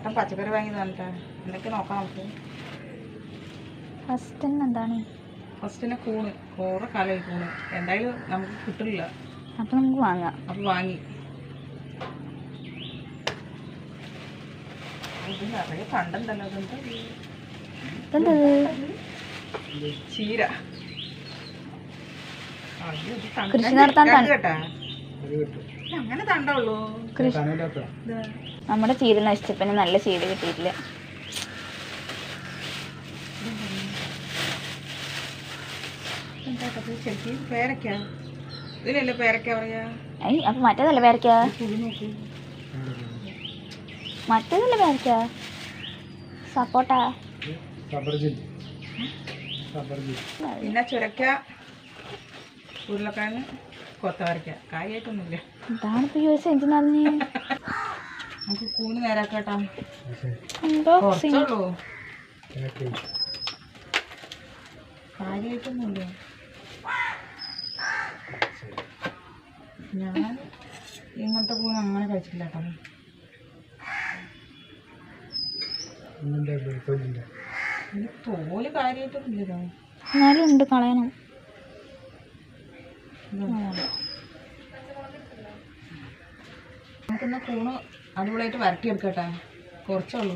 ഏട്ടൻ പച്ചക്കറി വാങ്ങി തന്നിട്ടാ എന്തൊക്കെ നോക്കാം നമുക്ക്. ഫസ്റ്റിനെ കോറ കാലമായി കൂണ് എന്തായാലും നമുക്ക് കിട്ടില്ല. അപ്പം നമുക്ക് വാങ്ങാം. അപ്പം വാങ്ങി ഇത് നിറയെ കണ്ടല്ലോ. ചീര കൃഷി നടത്താൻ കേട്ടാ അങ്ങനെ തണ്ടുള്ളൂ. നമ്മുടെ ചീര നശിച്ചപ്പിന് നല്ല ചീര കിട്ടിയിട്ടില്ല. ശരിക്കും പേരക്ക ഇതിനല്ലേ പേരക്ക പറയാ? അപ്പൊ മറ്റേതല്ലേ പേരക്ക? മറ്റേതല്ലേ പേരക്ക? സപ്പോട്ട പിന്നെ ചുരക്ക, ഉരുളക്കിഴങ്ങ്, കൊത്തവരക്ക. കാര്യമായിട്ടൊന്നുമില്ല. ഇതാണിപ്പോ ചോദിച്ച എന്തിനാന്ന്. നമുക്ക് കൂണ് നേരാക്കട്ടാ. എന്തോ കുറച്ചുള്ളൂ, കാര്യമായിട്ടൊന്നുമില്ല. ഞാൻ ഇങ്ങനത്തെ കൂണ് അങ്ങനെ കഴിച്ചില്ല കേട്ടോ. തോല് കാര്യമായിട്ടൊന്നുമില്ല. എന്നാലും ഉണ്ട്, കളയണം. നമുക്കിന്ന് കൂണ് അടിപൊളിയായിട്ട് വരട്ടിയെടുക്കട്ടെ. കുറച്ചുള്ളൂ.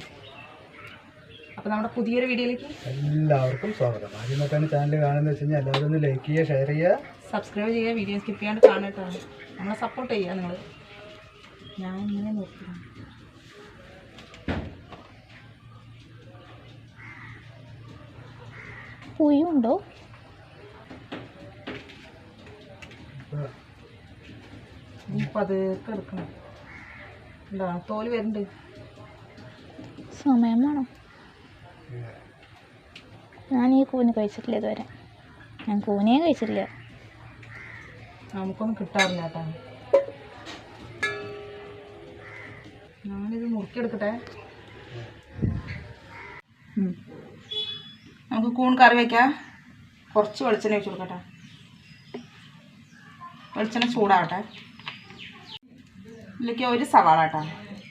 അപ്പോൾ നമ്മുടെ പുതിയൊരു വീഡിയോയിലേക്ക് എല്ലാവർക്കും സ്വാഗതം. ആദ്യമായിട്ടാണ് ചാനൽ കാണുന്നത് വെച്ച് കഴിഞ്ഞാൽ എല്ലാവരും ഒന്ന് ലൈക്ക് ചെയ്യുക, ഷെയർ ചെയ്യുക, സബ്സ്ക്രൈബ് ചെയ്യുക. വീഡിയോ സ്കിപ്പ് ചെയ്യാണ്ട് കാണട്ടോ. നമ്മളെ സപ്പോർട്ട് ചെയ്യുക നിങ്ങൾ. ഞാൻ ഇങ്ങനെ നോക്കുക. പുയുണ്ടോ? പതുക്കെ എടുക്കണം. എന്താ തോല് വരുന്നുണ്ട്. സമയം വേണം. ഞാൻ ഈ കൂന് കഴിച്ചിട്ടില്ല ഇതുവരെ. ഞാൻ കൂനേ കഴിച്ചിട്ടില്ല. നമുക്കൊന്നും കിട്ടാറില്ല കേട്ടോ. ഞാനിത് മുറുക്കിയെടുക്കട്ടെ. നമുക്ക് കൂൺ കറി വയ്ക്കാം. കുറച്ച് വെളിച്ചെണ്ണ ഒഴിച്ച് കൊടുക്കട്ടെ. വെളിച്ചെണ്ണ ചൂടാവട്ടെ. ഇതിലേക്ക് ഒരു സവാള കേട്ടോ,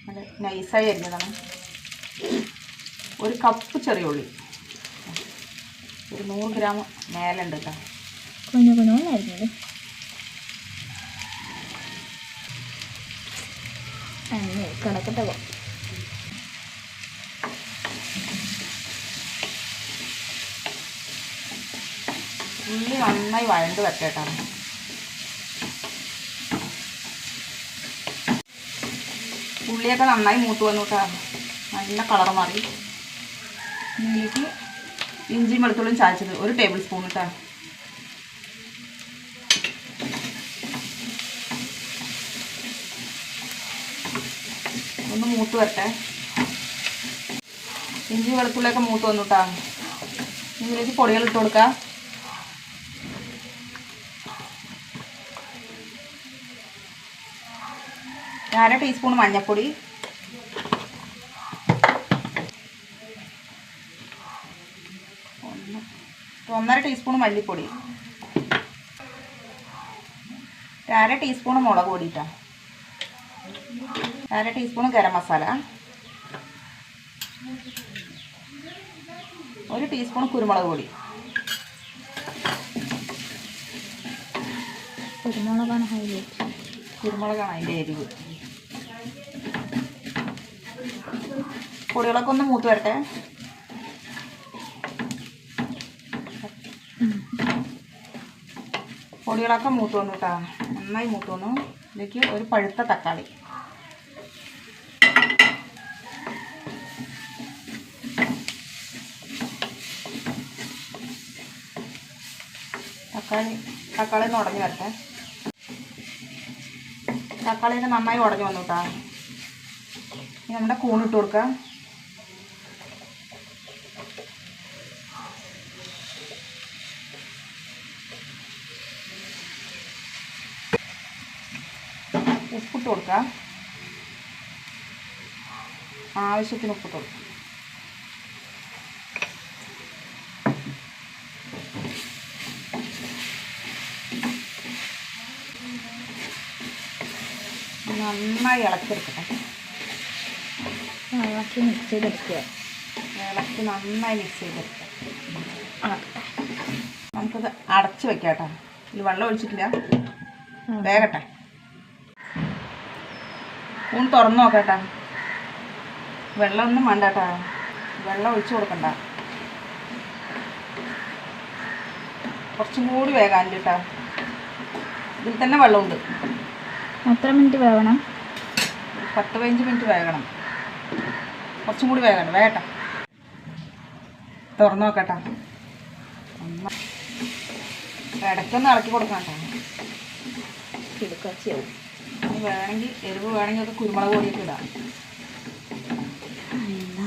നല്ല നൈസായി അരിഞ്ഞതാണ്. ഒരു കപ്പ് ചെറിയ ഉള്ളി, ഒരു 100 ഗ്രാം മേലുണ്ട് കേട്ടോ. കുഞ്ഞുകുഞ്ഞായിരുന്നത് കിടക്കട്ടെ. ഉള്ളി നന്നായി വഴണ്ട് വരട്ടെട്ടാണ്. ഉള്ളിയൊക്കെ നന്നായി മൂത്ത് വന്നു കേട്ടോ. നല്ല കളർ മാറി. ഇതിലേക്ക് ഇഞ്ചിയും വെളുത്തുള്ളിയും ചായച്ചത് 1 ടേബിൾ സ്പൂൺ കേട്ടോ. ഒന്ന് മൂത്ത് വരട്ടെ. ഇഞ്ചി വെളുത്തുള്ളിയൊക്കെ മൂത്ത് വന്നു കേട്ടോ. ഇതിലേക്ക് പൊടികൾ ഇട്ട് കൊടുക്കാം. 1/2 ടീസ്പൂൺ മഞ്ഞൾപ്പൊടി, 1/2 ടീസ്പൂൺ മല്ലിപ്പൊടി, 1/2 ടീസ്പൂൺ മുളക് പൊടി കേട്ടോ, 1/2 ടീസ്പൂൺ ഗരം മസാല, 1 ടീസ്പൂൺ കുരുമുളക് പൊടി. കുരുമുളകാണ് അതിൻ്റെ എരിവ്. പൊടികളൊക്കെ ഒന്ന് മൂത്ത് വരട്ടെ. പൊടികളൊക്കെ മൂത്ത് വന്നു കേട്ടോ. നന്നായി മൂത്ത് വന്നു. ഇതിലേക്ക് ഒരു പഴുത്ത തക്കാളി, തക്കാളി ഒന്ന് ഉടഞ്ഞ് വരട്ടെ. തക്കാളിയൊക്കെ നന്നായി ഉടഞ്ഞ് വന്നു കേട്ടോ. ഇനി നമ്മുടെ കൂണിട്ട് കൊടുക്കാം. ഉപ്പിട്ട് കൊടുക്കാം. ആവശ്യത്തിന് ഉപ്പിട്ട് കൊടുക്കാം. നന്നായി ഇളക്കിയെടുക്കട്ടെ. ഇളക്കി മിക്സ് ചെയ്തെടുക്കുക. ഇളക്കി നന്നായി മിക്സ് ചെയ്തെടുക്കുക. നമുക്കത് അടച്ച് വെക്കാം കേട്ടോ. ഇതിൽ വെള്ളം ഒഴിച്ചിട്ടില്ല, വേകട്ടെ. ഊൺ തുറന്ന് നോക്കട്ടെ. വെള്ളമൊന്നും വേണ്ട കേട്ടോ, വെള്ളം ഒഴിച്ചു കൊടുക്കണ്ട. കുറച്ചും കൂടി വേകാൻ കേട്ടോ. ഇതിൽ തന്നെ വെള്ളമുണ്ട്. എത്ര മിനിറ്റ് വേവണം? 10-15 മിനിറ്റ് വേകണം. കുറച്ചും കൂടി വേകട്ടെ. തുറന്ന് നോക്കട്ടെ. ഇടയ്ക്കൊന്ന് ഇളക്കി കൊടുക്കാം കേട്ടോ. കിടക്കാച്ചിയാവും. വേണമെങ്കിൽ എരിവ് വേണമെങ്കിൽ ഒക്കെ കുരുമുളക് പൊടിയൊക്കെ ഇടാം.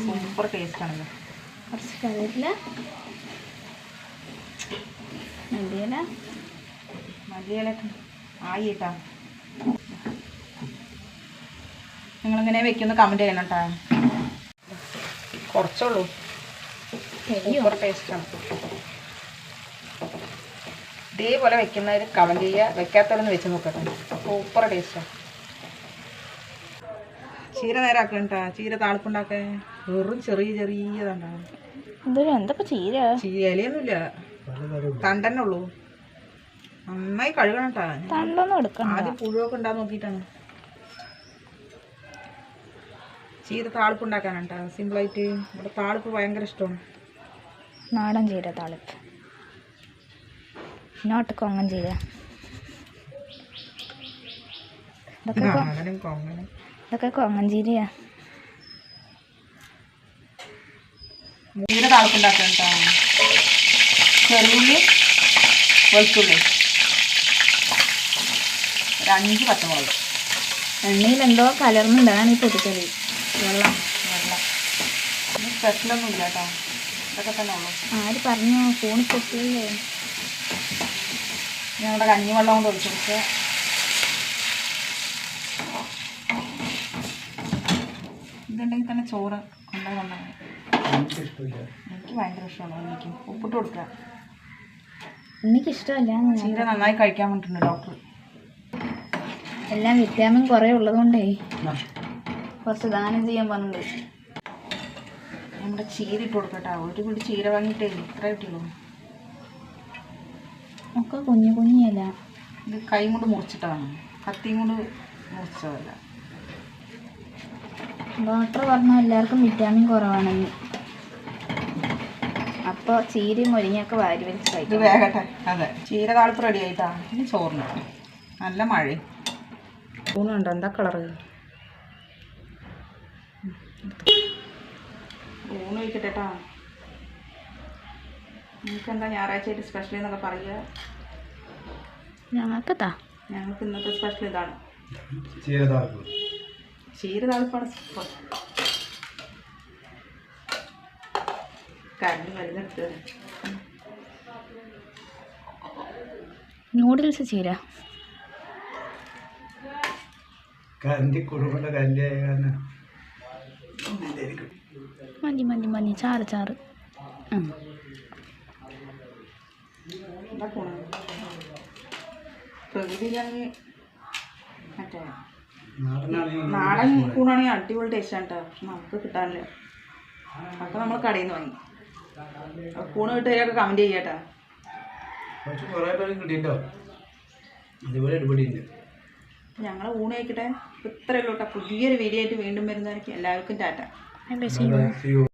സൂപ്പർ ടേസ്റ്റ് ആണല്ലോ. കുറച്ച് കറിവേപ്പില, മല്ലിയിലൊക്കെ ആയി കേട്ടോ. നിങ്ങളിങ്ങനെ വെക്കുന്ന കമൻറ്റ് ചെയ്യണം കേട്ടോ. കുറച്ചുള്ളൂ, സൂപ്പർ ടേസ്റ്റാണ്. ഇതേപോലെ വെക്കുന്നവർ കമൻറ്റ് ചെയ്യുക, വെക്കാത്തവരൊന്ന് വെച്ച് നോക്കട്ടെ. സൂപ്പർ ടേസ്റ്റാണ്. ചീര നേരാക്കണം കേട്ടോ. ചീര താളിപ്പുണ്ടാക്കാൻ വെറും ചെറിയതുണ്ടാവും. എന്തൊക്കെ ചീര? ഇലയൊന്നുമില്ല, തണ്ടന്നെ ഉള്ളൂ. നന്നായി കഴുകണം കേട്ടോ. തണ്ടൊന്നും എടുക്കണം. ആദ്യം പുഴുവൊക്കെ ഉണ്ടാകാൻ നോക്കിയിട്ടാണ്. ചീര താളിപ്പ് ഉണ്ടാക്കാനാണ് കേട്ടോ. സിമ്പിളായിട്ട്. ഇവിടെ താളിപ്പ് ഭയങ്കര ഇഷ്ടമാണ്. നാടൻ ചീര താളിപ്പ്, നോട്ട് കൊങ്ങൻ ചീര. ഇതൊക്കെ കൊങ്ങൻ ചീരയാ. ചീര താളിപ്പുണ്ടാക്കാൻ കേട്ടോ. ചെറിയുള്ളി, വെളുത്തുള്ളി, ഒരു 5 പച്ചമുളക്. എണ്ണയിൽ എന്തോ കലർന്നുണ്ടാണ് ഈ പൊട്ടിക്കറി. വെള്ളം സ്പെഷ്യലൊന്നും ഇല്ല കേട്ടോ. ഇതൊക്കെ തന്നെ ഉള്ളു. ആര് പറഞ്ഞു? ഫോൺ പൊട്ടിയില്ലേ? ഞങ്ങളുടെ കഞ്ഞിവെള്ളം കൊണ്ട് ഒഴിച്ചു കൊടുക്കുക. ഇതുണ്ടെങ്കിൽ തന്നെ ചോറ് കൊണ്ടുപോയി. എനിക്ക് ഭയങ്കര ഇഷ്ടമാണ്. എനിക്ക് ഉപ്പിട്ട് കൊടുക്കുക. എനിക്കിഷ്ടമല്ല. ചീര നന്നായി കഴിക്കാൻ വേണ്ടിയിട്ടുണ്ട് ഡോക്ടർ. എല്ലാം വിറ്റാമിൻ കുറേ ഉള്ളതുകൊണ്ടേ കുറച്ച് ദാനം ചെയ്യാൻ പറഞ്ഞിട്ടുണ്ട്. നമ്മുടെ ചീര ഇട്ട് കൊടുക്കട്ടെ. ഒരു പിടി ചീര വാങ്ങിയിട്ടേ ഇത്ര കിട്ടിയുള്ളൂ. ഒക്കെ കുഞ്ഞു കുഞ്ഞല്ല. ഇത് കൈ കൊണ്ട് മുറിച്ചിട്ടതാണ്, കത്തിയും കൊണ്ട് മുറിച്ചതല്ല. ഡോക്ടർ പറഞ്ഞു എല്ലാവർക്കും വിറ്റാമിൻ കുറവാണെന്ന്. അപ്പോൾ ചീരയും മുരിങ്ങയൊക്കെ വാരി വലിച്ച് ഇത് കഴിക്കും. വേഗട്ടെ. അതെ, ചീര താളിപ്പ് റെഡി ആയിട്ടാ. ഇനി ചോറിന് നല്ല മഴയും ഊണുണ്ടോ. എന്താ കളറ്? ഊണ് വയ്ക്കട്ടെ കേട്ടോ. നിങ്ങൾക്ക് എന്താ ഞായറാഴ്ചയായിട്ട് സ്പെഷ്യൽ എന്നൊക്കെ പറയുക. ഞങ്ങൾക്കെത്താ, ഞങ്ങൾക്ക് ഇന്നത്തെ സ്പെഷ്യൽ ഇതാണ്. ചീര താളിപ്പാണ്. കരണ്ട് മരുന്നെടുത്ത് നൂഡിൽസ് ചീര. മതി മതി മതി. ചാറ് ചാറ്. എന്താ പോണ പ്രകൃതിയിലാണെങ്കിൽ മറ്റേ നാടൻ കൂണാണെങ്കിൽ അടിപൊളി ടേസ്റ്റാണ് കേട്ടോ. നമുക്ക് കിട്ടാനില്ല. അപ്പോൾ നമ്മൾ കടയിൽ നിന്ന് വാങ്ങി. കൂണ് കിട്ടുകയൊക്കെ കമൻറ്റ് ചെയ്യാട്ടോ. ഞങ്ങൾ ഊണ് കഴിക്കട്ടെ. ഇത്രയേ ഉള്ളൂ കേട്ടോ. പുതിയൊരു വീഡിയോ ആയിട്ട് വീണ്ടും വരുന്നതായിരിക്കും. എല്ലാവർക്കും ടാറ്റ.